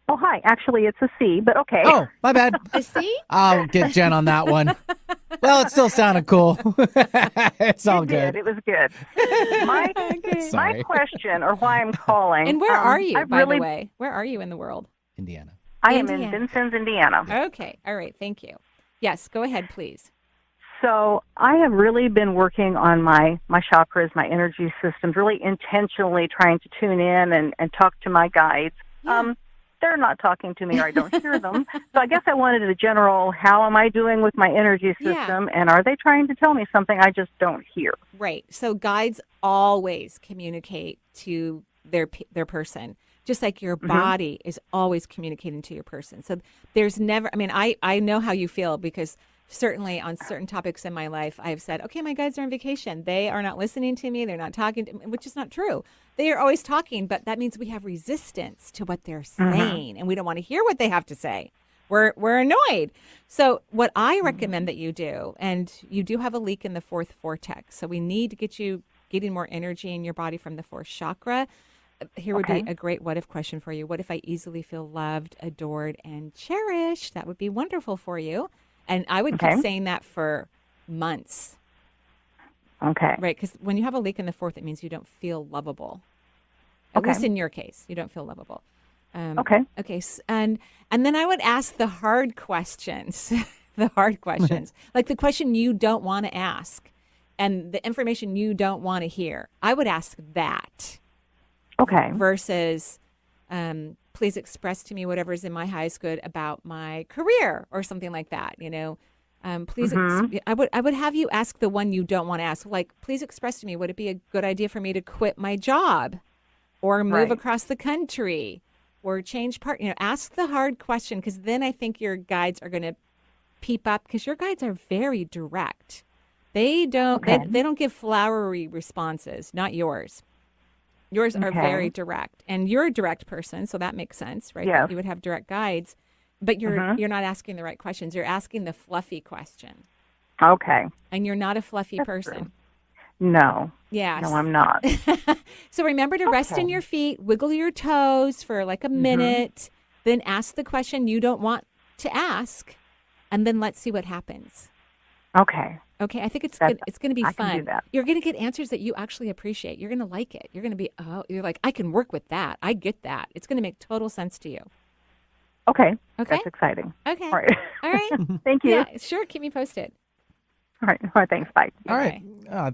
Oh, hi. Actually, it's a C, but okay. Oh, my bad. A C? I'll get Jen on that one. Well, it still sounded cool. It's all good. It was good. My question, or why I'm calling. And where are you, by the way? Where are you in the world? Indiana. I am in Vincennes, Indiana. Okay. All right. Thank you. Yes. Go ahead, please. So I have really been working on my chakras, my energy systems, really intentionally trying to tune in and talk to my guides. Yeah. They're not talking to me or I don't hear them. So I guess I wanted a general, how am I doing with my energy system? And are they trying to tell me something I just don't hear? Right. So guides always communicate to their person, just like your body is always communicating to your person. So there's never, I know how you feel because certainly on certain topics in my life, I've said, okay, my guides are on vacation. They are not listening to me. They're not talking to me, which is not true. They are always talking, but that means we have resistance to what they're saying, and we don't want to hear what they have to say. We're annoyed. So what I recommend that you do, and you do have a leak in the fourth vortex, so we need to get you getting more energy in your body from the fourth chakra. Here would be a great what if question for you. What if I easily feel loved, adored, and cherished? That would be wonderful for you. And I would keep saying that for months. Okay. Right, because when you have a leak in the fourth, it means you don't feel lovable. At least in your case, you don't feel lovable. Okay. And then I would ask the hard questions, like the question you don't want to ask and the information you don't want to hear. I would ask that. Okay. Versus Please express to me whatever's in my highest good about my career or something like that. Please, I would have you ask the one you don't want to ask. Like, please express to me, would it be a good idea for me to quit my job or move across the country or change ask the hard question, because then I think your guides are going to peep up, because your guides are very direct. They don't they don't give flowery responses, not yours. Yours are very direct, and you're a direct person, so that makes sense, right? Yes. That you would have direct guides, but you're not asking the right questions. You're asking the fluffy question. Okay. And you're not a fluffy That's person. true. No. Yes. No, I'm not. So remember to rest in your feet, wiggle your toes for like a minute, then ask the question you don't want to ask, and then let's see what happens. Okay. Okay, I think it's going to be I fun. can do that. You're going to get answers that you actually appreciate. You're going to like it. You're going to be, you're like, I can work with that. I get that. It's going to make total sense to you. Okay. Okay. That's exciting. Okay. All right. All right. Thank you. Yeah, sure. Keep me posted. All right. All right. Thanks. Bye. All right.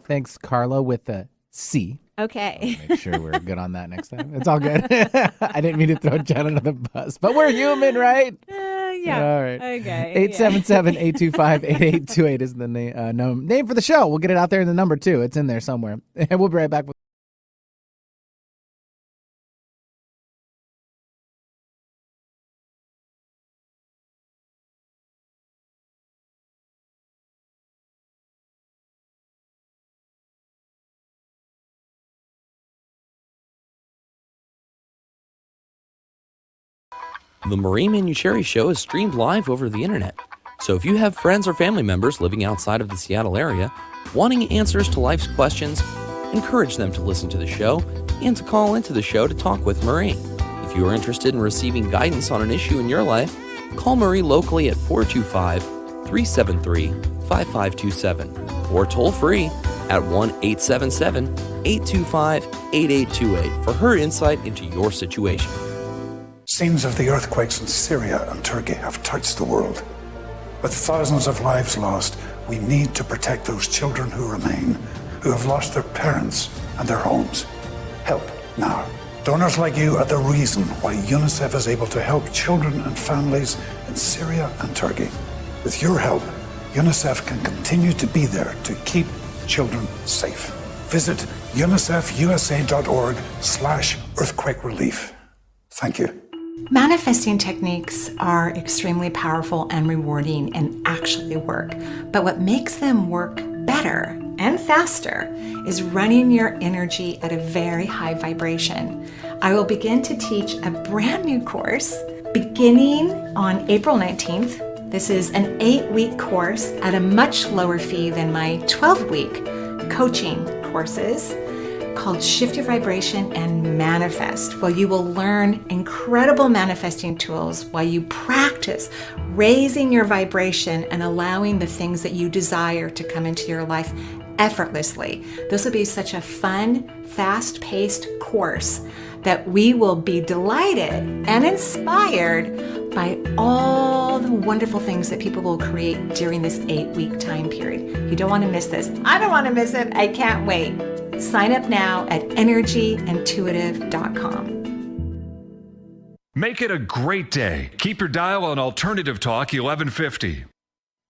Thanks, Carla, with a C. Okay. Make sure we're good on that next time. It's all good. I didn't mean to throw Jen under the bus, but we're human, right? Yeah. All right. Okay. 877-825-8828 is the name for the show. We'll get it out there in the number, too. It's in there somewhere. And we'll be right back with The Marie Manuchehri Show is streamed live over the internet. So if you have friends or family members living outside of the Seattle area, wanting answers to life's questions, encourage them to listen to the show and to call into the show to talk with Marie. If you are interested in receiving guidance on an issue in your life, call Marie locally at 425-373-5527 or toll free at 1-877-825-8828 for her insight into your situation. Scenes of the earthquakes in Syria and Turkey have touched the world. With thousands of lives lost, we need to protect those children who remain, who have lost their parents and their homes. Help now. Donors like you are the reason why UNICEF is able to help children and families in Syria and Turkey. With your help, UNICEF can continue to be there to keep children safe. Visit unicefusa.org/earthquake relief. Thank you. Manifesting techniques are extremely powerful and rewarding and actually work. But what makes them work better and faster is running your energy at a very high vibration. I will begin to teach a brand new course beginning on April 19th. This is an 8-week course at a much lower fee than my 12-week coaching courses, called Shift Your Vibration and Manifest. Well, you will learn incredible manifesting tools while you practice raising your vibration and allowing the things that you desire to come into your life effortlessly. This will be such a fun, fast-paced course that we will be delighted and inspired by all the wonderful things that people will create during this 8-week time period. You don't want to miss this. I don't want to miss it. I can't wait. Sign up now at energyintuitive.com. Make it a great day. Keep your dial on Alternative Talk 1150.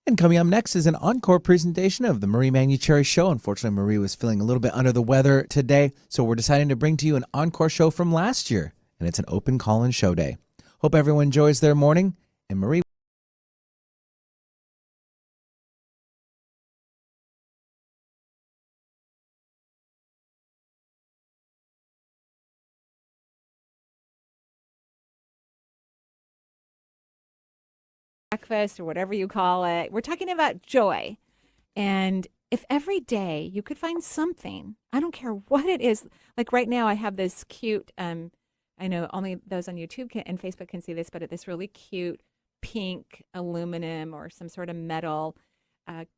And coming up next is an encore presentation of the Marie Manuchehri Show. Unfortunately, Marie was feeling a little bit under the weather today, so we're deciding to bring to you an encore show from last year, and it's an open call-in show day. Hope everyone enjoys their morning, and Marie. Breakfast or whatever you call it. We're talking about joy. And if every day you could find something, I don't care what it is. Like right now I have this cute, I know only those on YouTube and Facebook can see this, but this really cute pink aluminum or some sort of metal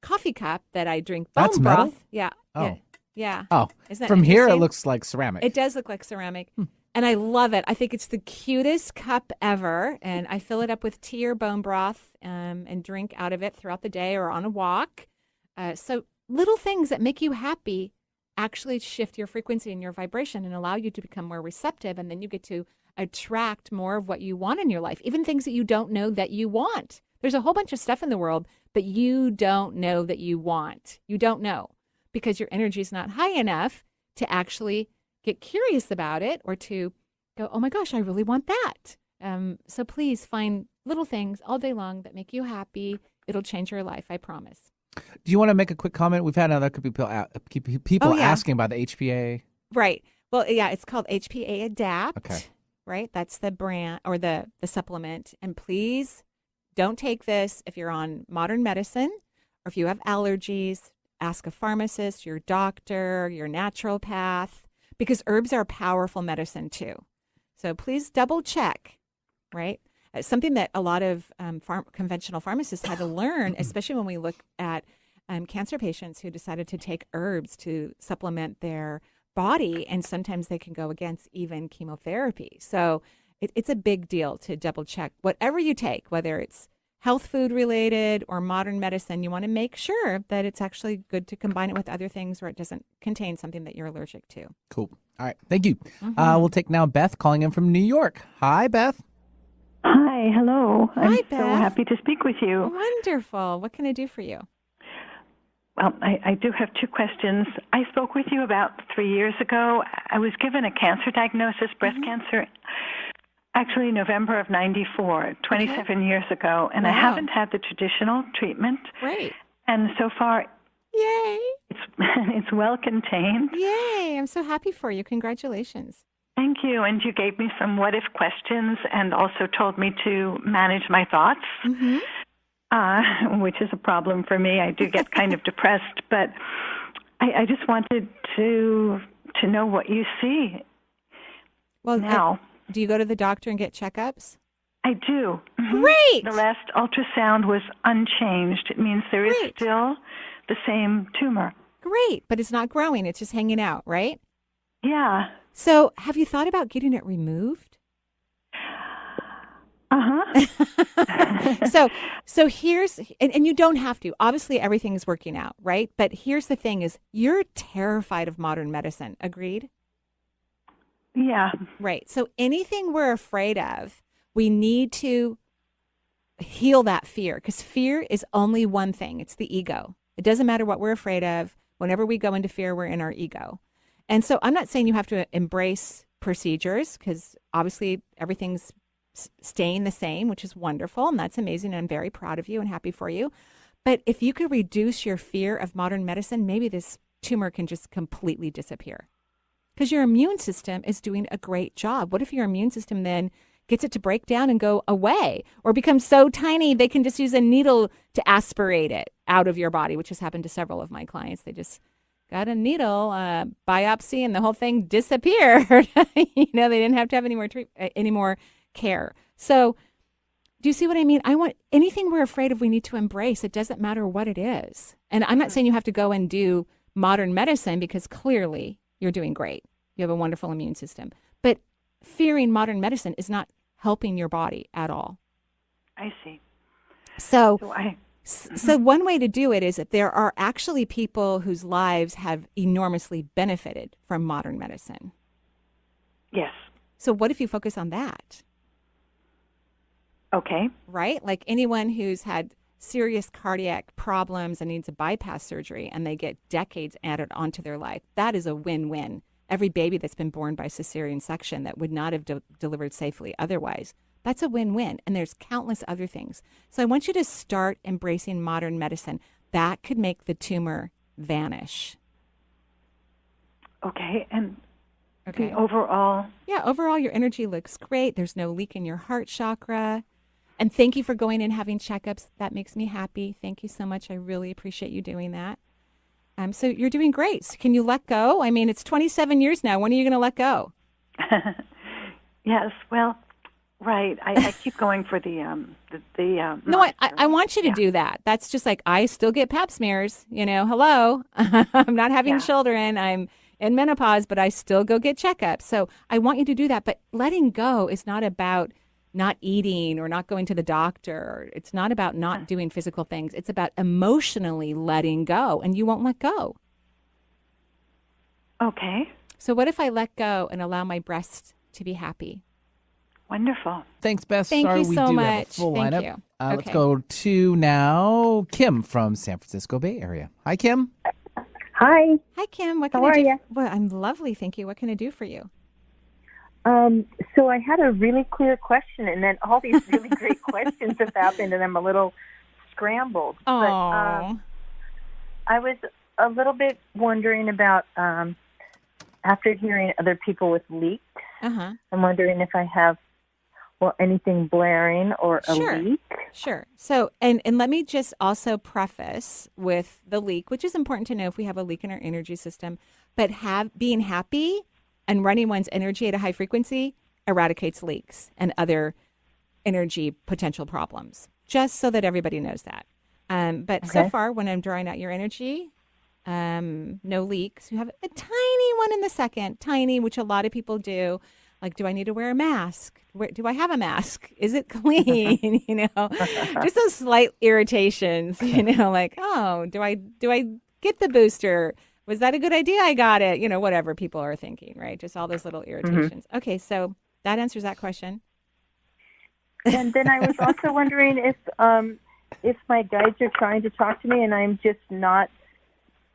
coffee cup that I drink bone That's broth. metal? Yeah. Oh. Yeah. Oh, Isn't that from here it interesting? looks like ceramic. It does look like ceramic. And I love it. I think it's the cutest cup ever. And I fill it up with tea or bone broth and drink out of it throughout the day or on a walk. So little things that make you happy actually shift your frequency and your vibration and allow you to become more receptive. And then you get to attract more of what you want in your life, even things that you don't know that you want. There's a whole bunch of stuff in the world that you don't know that you want. You don't know because your energy is not high enough to actually get curious about it or to go, oh my gosh, I really want that. So please find little things all day long that make you happy. It'll change your life, I promise. Do you want to make a quick comment? We've had other people asking about the HPA. Right. Well, yeah, it's called HPA Adapt. Okay. Right? That's the brand or the supplement. And please don't take this if you're on modern medicine or if you have allergies. Ask a pharmacist, your doctor, your naturopath, because herbs are powerful medicine too. So please double check, right? It's something that a lot of conventional pharmacists had to learn, especially when we look at cancer patients who decided to take herbs to supplement their body, and sometimes they can go against even chemotherapy. So it's a big deal to double check whatever you take, whether it's health food related or modern medicine. You want to make sure that it's actually good to combine it with other things or it doesn't contain something that you're allergic to. Cool. All right. Thank you. We'll take now Beth calling in from New York. Hi, Beth. Hi. Hello. Hi, I'm Beth. so happy to speak with you. Wonderful. What can I do for you? Well, I do have two questions. I spoke with you about 3 years ago. I was given a cancer diagnosis, breast cancer, actually November of 94, 27 years ago, and I haven't had the traditional treatment. Great. And so far, yay, it's well contained. Yay, I'm so happy for you. Congratulations. Thank you. And you gave me some what-if questions and also told me to manage my thoughts, which is a problem for me. I do get kind of depressed, but I just wanted to know what you see now. Do you go to the doctor and get checkups? I do. Great. The last ultrasound was unchanged. It means there is still the same tumor. Great, but it's not growing. It's just hanging out, right? Yeah. So have you thought about getting it removed? So here's, and you don't have to. Obviously, everything is working out, right? But here's the thing is you're terrified of modern medicine. Agreed? Yeah. Right. So anything we're afraid of, we need to heal that fear because fear is only one thing. It's the ego. It doesn't matter what we're afraid of. Whenever we go into fear, we're in our ego. And so I'm not saying you have to embrace procedures because obviously everything's staying the same, which is wonderful. And that's amazing. And I'm very proud of you and happy for you. But if you could reduce your fear of modern medicine, maybe this tumor can just completely disappear. Because your immune system is doing a great job. What if your immune system then gets it to break down and go away or become so tiny they can just use a needle to aspirate it out of your body, which has happened to several of my clients. They just got a needle, biopsy, and the whole thing disappeared. They didn't have to have any more care. So do you see what I mean? I want anything we're afraid of, we need to embrace. It doesn't matter what it is. And I'm not saying you have to go and do modern medicine because clearly you're doing great. You have a wonderful immune system. But fearing modern medicine is not helping your body at all. I see. So one way to do it is that there are actually people whose lives have enormously benefited from modern medicine. Yes. So what if you focus on that? Okay. Right? Like anyone who's had serious cardiac problems and needs a bypass surgery and they get decades added onto their life, that is a win-win. Every baby that's been born by cesarean section that would not have delivered safely otherwise, that's a win-win. And there's countless other things. So I want you to start embracing modern medicine. That could make the tumor vanish. Okay. And the overall? Yeah, overall your energy looks great. There's no leak in your heart chakra. And thank you for going and having checkups. That makes me happy. Thank you so much. I really appreciate you doing that. So you're doing great. So can you let go? I mean, it's 27 years now. When are you going to let go? Yes. Well, right. I keep going for the No, I want you to do that. That's just like, I still get pap smears. Hello. I'm not having children. I'm in menopause, but I still go get checkups. So I want you to do that. But letting go is not about not eating or not going to the doctor. It's not about not doing physical things. It's about emotionally letting go, and you won't let go. Okay. So what if I let go and allow my breast to be happy? Wonderful. Thanks, Beth. Thank Sorry, you we so do much. have a full Thank lineup. you. Let's Okay. go to now Kim from San Francisco Bay Area. Hi, Kim. Hi. Hi, Kim. What How can I are do? ya? Well, I'm lovely, thank you. What can I do for you? So I had a really clear question, and then all these really great questions have happened, and I'm a little scrambled. Oh. But I was a little bit wondering about, after hearing other people with leaks, I'm wondering if I have, anything blaring or a leak. Sure. So, and let me just also preface with the leak, which is important to know if we have a leak in our energy system, but being happy and running one's energy at a high frequency eradicates leaks and other energy potential problems, just so that everybody knows that. But so far, when I'm drawing out your energy, no leaks. You have a tiny one in the second, tiny, which a lot of people do. Like, do I need to wear a mask? Do I have a mask? Is it clean? Just those slight irritations, like, oh, do I get the booster? Was that a good idea? I got it. Whatever people are thinking, right? Just all those little irritations. Okay, so that answers that question. And then I was also wondering if my guides are trying to talk to me and I'm just not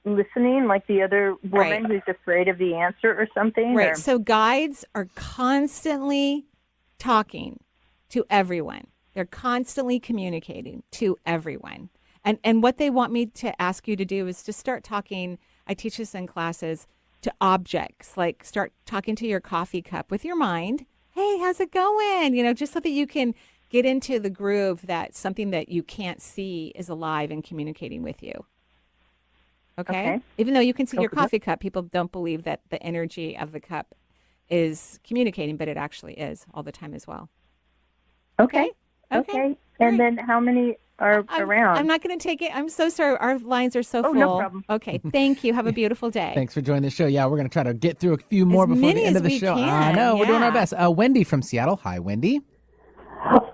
listening, like the other woman who's afraid of the answer or something. Right. So guides are constantly talking to everyone. They're constantly communicating to everyone. And what they want me to ask you to do is to start talking. I teach this in classes, to objects, like start talking to your coffee cup with your mind. Hey, how's it going? Just so that you can get into the groove that something that you can't see is alive and communicating with you. Okay? Even though you can see your coffee cup, people don't believe that the energy of the cup is communicating, but it actually is all the time as well. Okay. And then how many are around? I'm not going to take it. I'm so sorry. Our lines are so full. No problem. Okay. Thank you. Have a beautiful day. Thanks for joining the show. Yeah, we're going to try to get through a few more before many the end as of the we show. can, I know. We're doing our yeah. best. Wendy from Seattle. Hi, Wendy.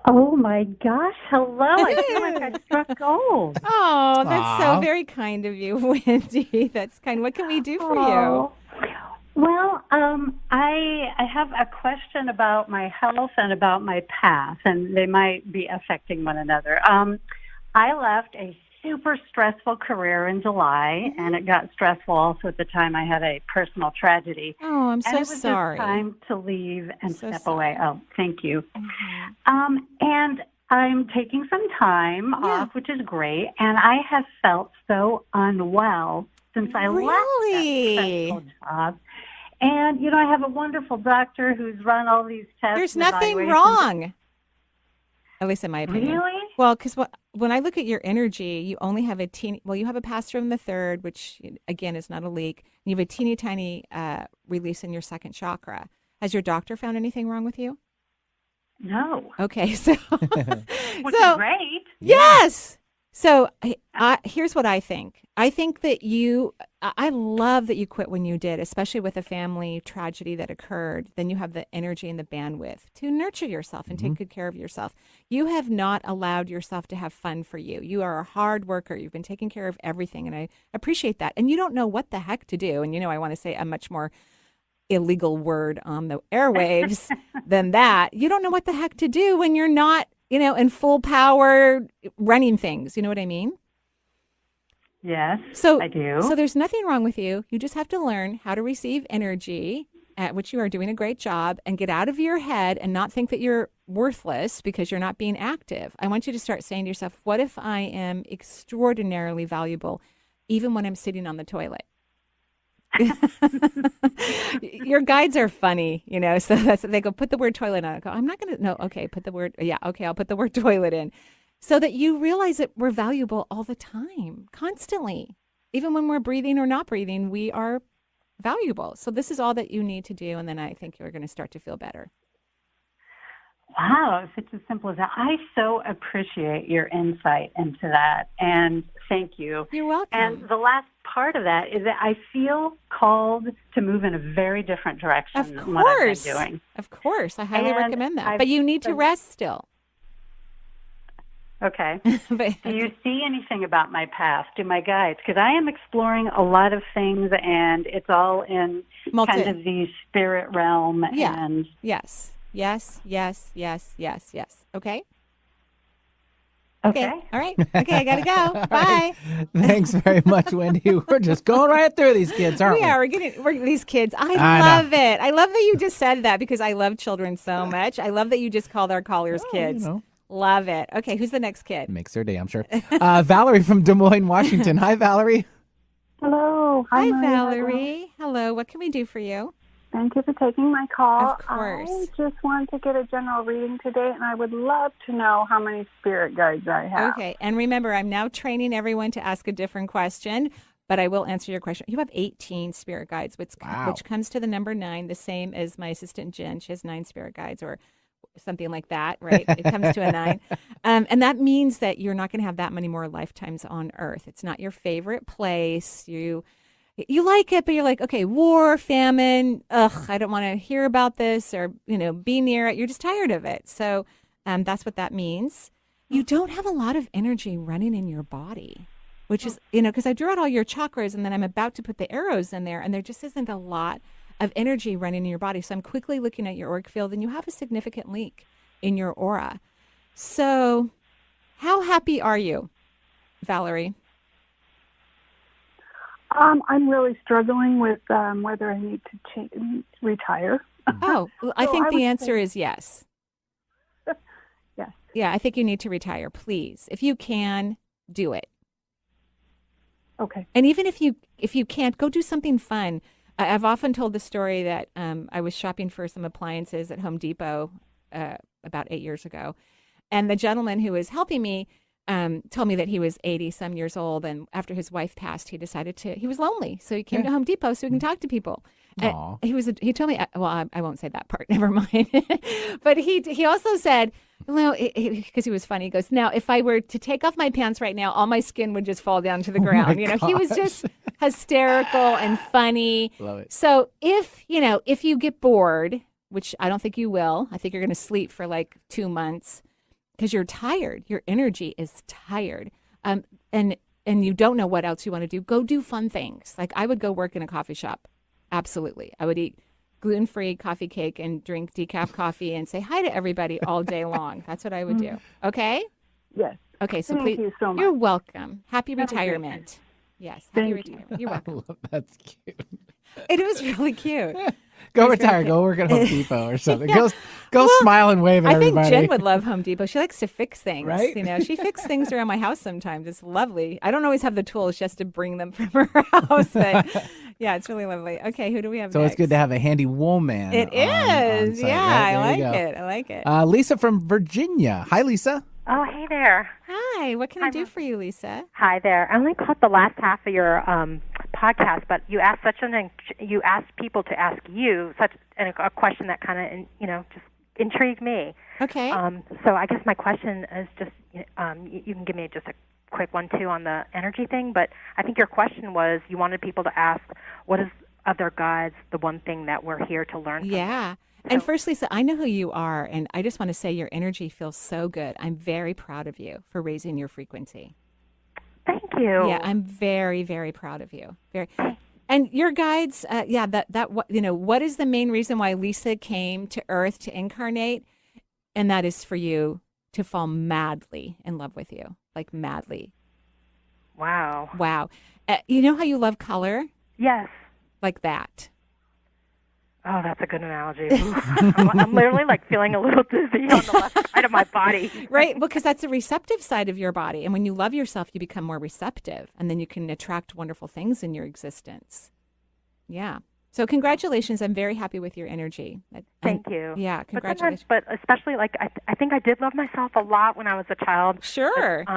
Oh my gosh, hello. I feel like I struck gold. Oh, that's Aw. so very kind of you, Wendy. That's kind. What can we do for Oh. Well, I have a question about my health and about my past, and they might be affecting one another. I left a super stressful career in July, and it got stressful also at the time I had a personal tragedy. Oh, I'm and so it was sorry. just time to leave and So step sorry. away. Oh, thank you. And I'm taking some time off, which is great, and I have felt so unwell since I left that stressful job. And, I have a wonderful doctor who's run all these tests. There's and nothing evaluations. wrong. At least in my opinion. Really? Well, because when I look at your energy, you only have you have a pastor in the third, which again is not a leak. You have a teeny tiny release in your second chakra. Has your doctor found anything wrong with you? No. Okay, so Which is great. Yes. So here's what I think. I think that I love that you quit when you did, especially with a family tragedy that occurred. Then you have the energy and the bandwidth to nurture yourself and take good care of yourself. You have not allowed yourself to have fun for you. You are a hard worker. You've been taking care of everything, and I appreciate that. And you don't know what the heck to do. And, I want to say a much more illegal word on the airwaves than that. You don't know what the heck to do when you're not, in full power running things. You know what I mean? Yes, So I do. So there's nothing wrong with you. You just have to learn how to receive energy, at which you are doing a great job, and get out of your head and not think that you're worthless because you're not being active. I want you to start saying to yourself, what if I am extraordinarily valuable even when I'm sitting on the toilet? Your guides are funny, so they go, put the word toilet on. I go, I'm not going to, no, okay, I'll put the word toilet in. So that you realize that we're valuable all the time, constantly. Even when we're breathing or not breathing, we are valuable. So this is all that you need to do, and then I think you're going to start to feel better. Wow, it's as simple as that. I so appreciate your insight into that, and thank you. You're welcome. And the last part of that is that I feel called to move in a very different direction than what I've been doing. Of course. I highly And recommend that. I've- But you need to rest still. Okay. Do you see anything about my past? Do my guides? Because I am exploring a lot of things, and it's all in kind of the spirit realm. Yeah. And Yes. Yes, yes, yes, yes, yes. Okay? Okay. All right. Okay, I got to go. Bye. Thanks very much, Wendy. We're just going right through these kids, aren't we? We are. We're these kids. I I love it. I love that you just said that because I love children so much. I love that you just called our callers kids. Love it. Okay, who's the next kid? Makes their day, I'm sure. Valerie from Des Moines, Washington. Hi, Valerie. Hello. Hi, Maria. Valerie. Hello. What can we do for you? Thank you for taking my call. Of course. I just wanted to get a general reading today, and I would love to know how many spirit guides I have. Okay, and remember, I'm now training everyone to ask a different question, but I will answer your question. You have 18 spirit guides, which comes to the number 9, the same as my assistant Jen. She has 9 spirit guides, or something like that, right? It comes to a 9. And that means that you're not going to have that many more lifetimes on Earth. It's not your favorite place. You like it, but you're like, okay, war, famine, I don't want to hear about this or, be near it. You're just tired of it. So that's what that means. You don't have a lot of energy running in your body, which is, because I drew out all your chakras and then I'm about to put the arrows in there and there just isn't a lot of energy running in your body. So I'm quickly looking at your auric field and you have a significant leak in your aura. So how happy are you, Valerie? I'm really struggling with whether I need to retire. Oh, I think the answer say is yes. yes. Yeah, I think you need to retire, please. If you can, do it. Okay. And even if you can't, go do something fun. I've often told the story that I was shopping for some appliances at Home Depot about 8 years ago. And the gentleman who was helping me told me that he was 80-some years old. And after his wife passed, he was lonely. So he came to Home Depot so he can talk to people. He told me, I won't say that part, never mind. But he also said, because he was funny, he goes, now, if I were to take off my pants right now, all my skin would just fall down to the ground. He was just hysterical and funny. Love it. So if you get bored, which I don't think you will, I think you're going to sleep for like 2 months because you're tired. Your energy is tired. And you don't know what else you want to do. Go do fun things. Like I would go work in a coffee shop. Absolutely. I would eat gluten-free coffee cake and drink decaf coffee and say hi to everybody all day long. That's what I would do. Okay? Yes. Okay, so Thank please. you so much. You're welcome. Happy Have a good retirement. Yes. Thank Happy you. retirement. You're welcome. That's cute. It was really cute. Go It was retire. really Go cute. work at Home Depot or something. Yeah. Go Well, smile and wave at I think everybody. Jen would love Home Depot. She likes to fix things. Right? She fixes things around my house sometimes. It's lovely. I don't always have the tools. She has to bring them from her house. But yeah, it's really lovely. Okay, who do we have So next? it's good to have a handy woman. It is. on site, Yeah, right? I There you like go. it. I like it. Lisa from Virginia. Hi, Lisa. Oh, hey there. Hi, what can I do for you, Lisa? Hi there. I only caught the last half of your podcast, but you asked you asked people to ask you a question that kind of just intrigued me. Okay. So I guess my question is just you can give me just a quick one too on the energy thing, but I think your question was you wanted people to ask what is of their guides the one thing that we're here to learn from. Yeah. And first, Lisa, I know who you are, and I just want to say your energy feels so good. I'm very proud of you for raising your frequency. Thank you. Yeah, I'm very, very proud of you. Very. And your guides, what is the main reason why Lisa came to Earth to incarnate? And that is for you to fall madly in love with you, like madly. Wow. Wow. You know how you love color? Yes. Like that. Oh, that's a good analogy. I'm literally like feeling a little dizzy on the left side of my body. Right, because that's the receptive side of your body. And when you love yourself, you become more receptive. And then you can attract wonderful things in your existence. Yeah. So congratulations. I'm very happy with your energy. Thank you. Yeah, congratulations. But especially, I think I did love myself a lot when I was a child. Sure. But,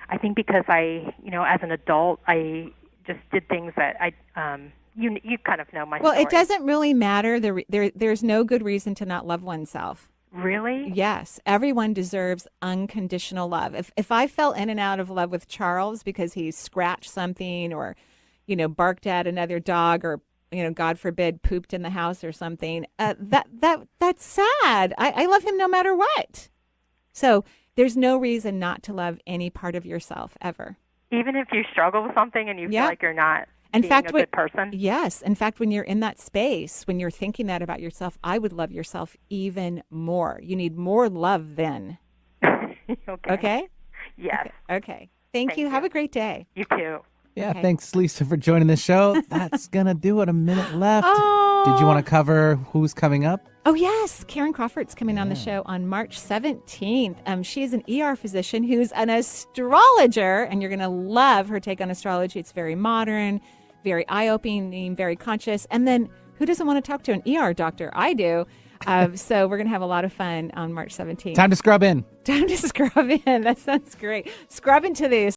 I think because I, as an adult, I just did things that you kind of know my story. Well, it doesn't really matter. There's no good reason to not love oneself. Really? Yes. Everyone deserves unconditional love. If I fell in and out of love with Charles because he scratched something or, barked at another dog or, God forbid, pooped in the house or something, that's sad. I love him no matter what. So there's no reason not to love any part of yourself ever. Even if you struggle with something and you feel like you're not. In being fact, a good person. Yes. In fact, when you're in that space, when you're thinking that about yourself, I would love yourself even more. You need more love then. Okay? Yes. Okay. Thank you. Have a great day. You too. Yeah, Okay. thanks, Lisa, for joining the show. That's going to do it. A minute left. Did you want to cover who's coming up? Oh, yes. Karen Crawford's coming on the show on March 17th. She is an ER physician who's an astrologer, and you're going to love her take on astrology. It's very modern, very eye-opening, very conscious. And then who doesn't want to talk to an ER doctor? I do. So we're going to have a lot of fun on March 17th. Time to scrub in. Time to scrub in. That sounds great. Scrub into these.